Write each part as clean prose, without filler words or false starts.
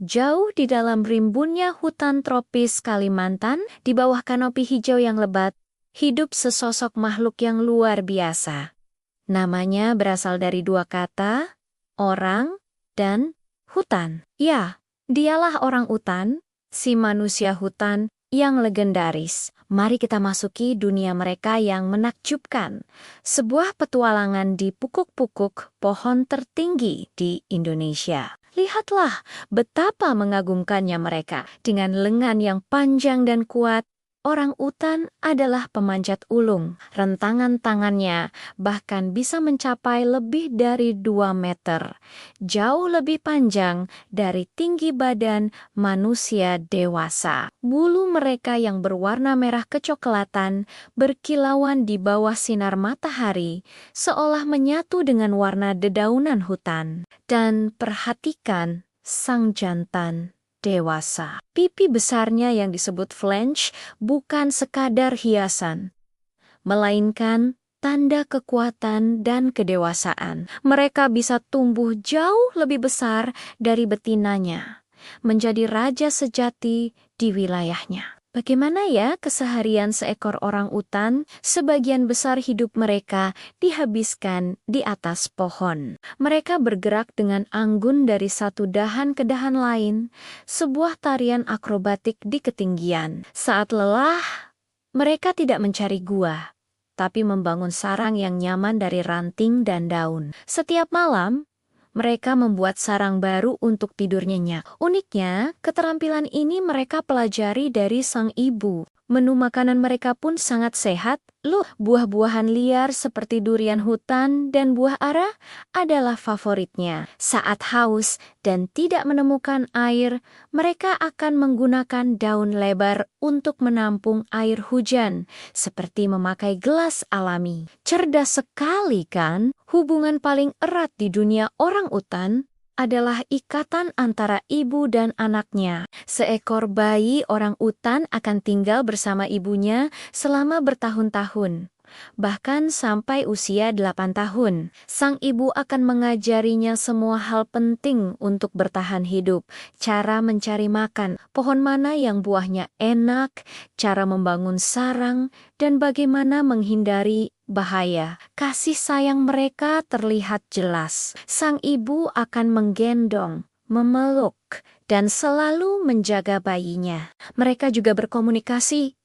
Jauh di dalam rimbunnya hutan tropis Kalimantan, di bawah kanopi hijau yang lebat, hidup sesosok makhluk yang luar biasa. Namanya berasal dari dua kata, orang dan hutan. Ya, dialah orang utan, si manusia hutan yang legendaris. Mari kita masuki dunia mereka yang menakjubkan. Sebuah petualangan di pukuk-pukuk pohon tertinggi di Indonesia. Lihatlah betapa mengagumkannya mereka. Dengan lengan yang panjang dan kuat, orang utan adalah pemanjat ulung. Rentangan tangannya bahkan bisa mencapai lebih dari 2 meter. Jauh lebih panjang dari tinggi badan manusia dewasa. Bulu mereka yang berwarna merah kecoklatan berkilauan di bawah sinar matahari, seolah menyatu dengan warna dedaunan hutan. Dan perhatikan sang jantan dewasa. Pipi besarnya yang disebut flange bukan sekadar hiasan, melainkan tanda kekuatan dan kedewasaan. Mereka bisa tumbuh jauh lebih besar dari betinanya, menjadi raja sejati di wilayahnya. Bagaimana ya keseharian seekor orang utan? Sebagian besar hidup mereka dihabiskan di atas pohon. Mereka bergerak dengan anggun dari satu dahan ke dahan lain, sebuah tarian akrobatik di ketinggian. Saat lelah, mereka tidak mencari gua, tapi membangun sarang yang nyaman dari ranting dan daun. Setiap malam, mereka membuat sarang baru untuk tidur nyenyak. Uniknya, keterampilan ini mereka pelajari dari sang ibu. Menu makanan mereka pun sangat sehat. Loh, buah-buahan liar seperti durian hutan dan buah ara adalah favoritnya. Saat haus dan tidak menemukan air, mereka akan menggunakan daun lebar untuk menampung air hujan, seperti memakai gelas alami. Cerdas sekali kan? Hubungan paling erat di dunia orang utan adalah ikatan antara ibu dan anaknya. Seekor bayi orang utan akan tinggal bersama ibunya selama bertahun-tahun, bahkan sampai usia 8 tahun. Sang ibu akan mengajarinya semua hal penting untuk bertahan hidup. Cara mencari makan, pohon mana yang buahnya enak, cara membangun sarang, dan bagaimana menghindari bahaya. Kasih sayang mereka terlihat jelas. Sang ibu akan menggendong, memeluk, dan selalu menjaga bayinya. Mereka juga berkomunikasi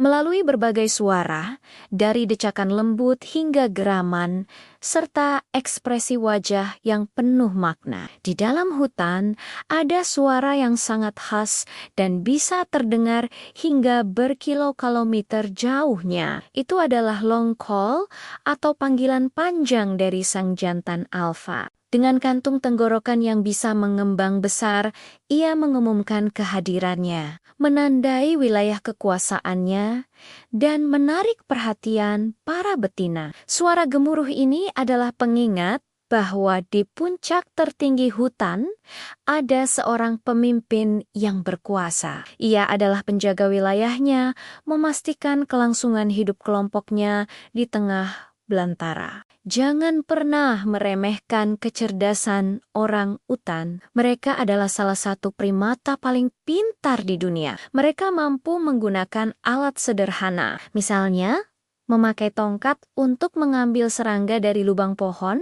melalui berbagai suara, dari decakan lembut hingga geraman, serta ekspresi wajah yang penuh makna. Di dalam hutan, ada suara yang sangat khas dan bisa terdengar hingga berkilo-kilometer jauhnya. Itu adalah long call atau panggilan panjang dari sang jantan alfa. Dengan kantung tenggorokan yang bisa mengembang besar, ia mengumumkan kehadirannya, menandai wilayah kekuasaannya, dan menarik perhatian para betina. Suara gemuruh ini adalah pengingat bahwa di puncak tertinggi hutan ada seorang pemimpin yang berkuasa. Ia adalah penjaga wilayahnya, memastikan kelangsungan hidup kelompoknya di tengah belantara. Jangan pernah meremehkan kecerdasan orang utan. Mereka adalah salah satu primata paling pintar di dunia. Mereka mampu menggunakan alat sederhana, misalnya memakai tongkat untuk mengambil serangga dari lubang pohon,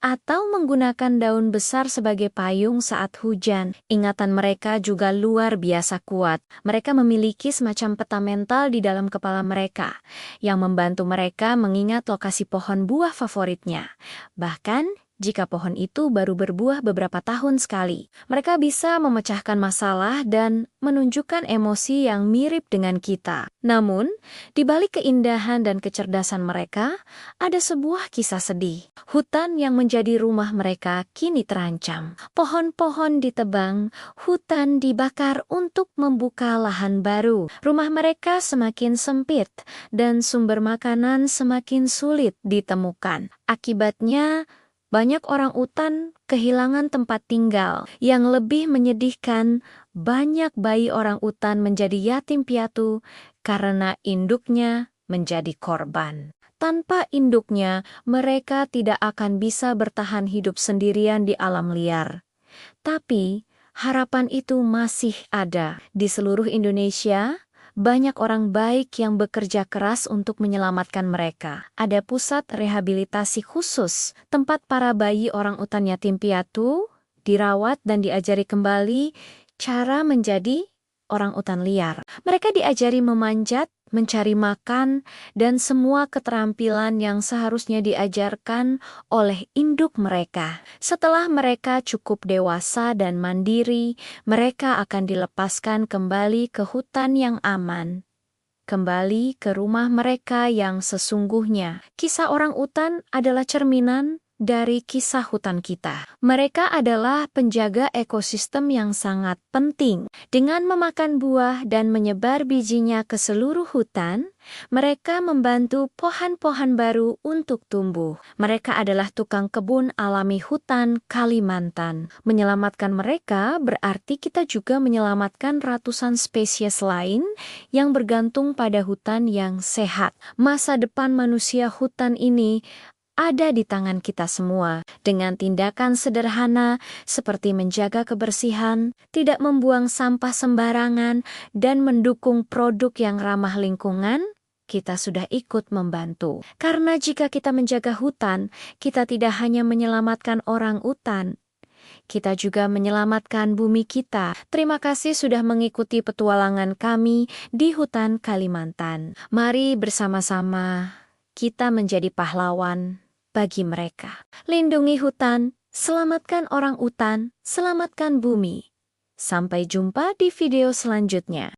atau menggunakan daun besar sebagai payung saat hujan. Ingatan mereka juga luar biasa kuat. Mereka memiliki semacam peta mental di dalam kepala mereka, yang membantu mereka mengingat lokasi pohon buah favoritnya. Bahkan, jika pohon itu baru berbuah beberapa tahun sekali, mereka bisa memecahkan masalah dan menunjukkan emosi yang mirip dengan kita. Namun, di balik keindahan dan kecerdasan mereka, ada sebuah kisah sedih. Hutan yang menjadi rumah mereka kini terancam. Pohon-pohon ditebang, hutan dibakar untuk membuka lahan baru. Rumah mereka semakin sempit, dan sumber makanan semakin sulit ditemukan. Akibatnya, banyak orang utan kehilangan tempat tinggal. Yang lebih menyedihkan, banyak bayi orang utan menjadi yatim piatu karena induknya menjadi korban. Tanpa induknya, mereka tidak akan bisa bertahan hidup sendirian di alam liar. Tapi, harapan itu masih ada. Di seluruh Indonesia, banyak orang baik yang bekerja keras untuk menyelamatkan mereka. Ada pusat rehabilitasi khusus, tempat para bayi orang utan yatim piatu dirawat dan diajari kembali cara menjadi orang utan liar. Mereka diajari memanjat, mencari makan, dan semua keterampilan yang seharusnya diajarkan oleh induk mereka. Setelah mereka cukup dewasa dan mandiri, mereka akan dilepaskan kembali ke hutan yang aman. Kembali ke rumah mereka yang sesungguhnya. Kisah orang utan adalah cerminan dari kisah hutan kita. Mereka adalah penjaga ekosistem yang sangat penting. Dengan memakan buah dan menyebar bijinya ke seluruh hutan, mereka membantu pohon-pohon baru untuk tumbuh. Mereka adalah tukang kebun alami hutan Kalimantan. Menyelamatkan mereka berarti kita juga menyelamatkan ratusan spesies lain yang bergantung pada hutan yang sehat. Masa depan manusia hutan ini ada di tangan kita semua. Dengan tindakan sederhana seperti menjaga kebersihan, tidak membuang sampah sembarangan, dan mendukung produk yang ramah lingkungan, kita sudah ikut membantu. Karena jika kita menjaga hutan, kita tidak hanya menyelamatkan orang utan, kita juga menyelamatkan bumi kita. Terima kasih sudah mengikuti petualangan kami di hutan Kalimantan. Mari bersama-sama kita menjadi pahlawan bagi mereka. Lindungi hutan, selamatkan orang utan, selamatkan bumi. Sampai jumpa di video selanjutnya.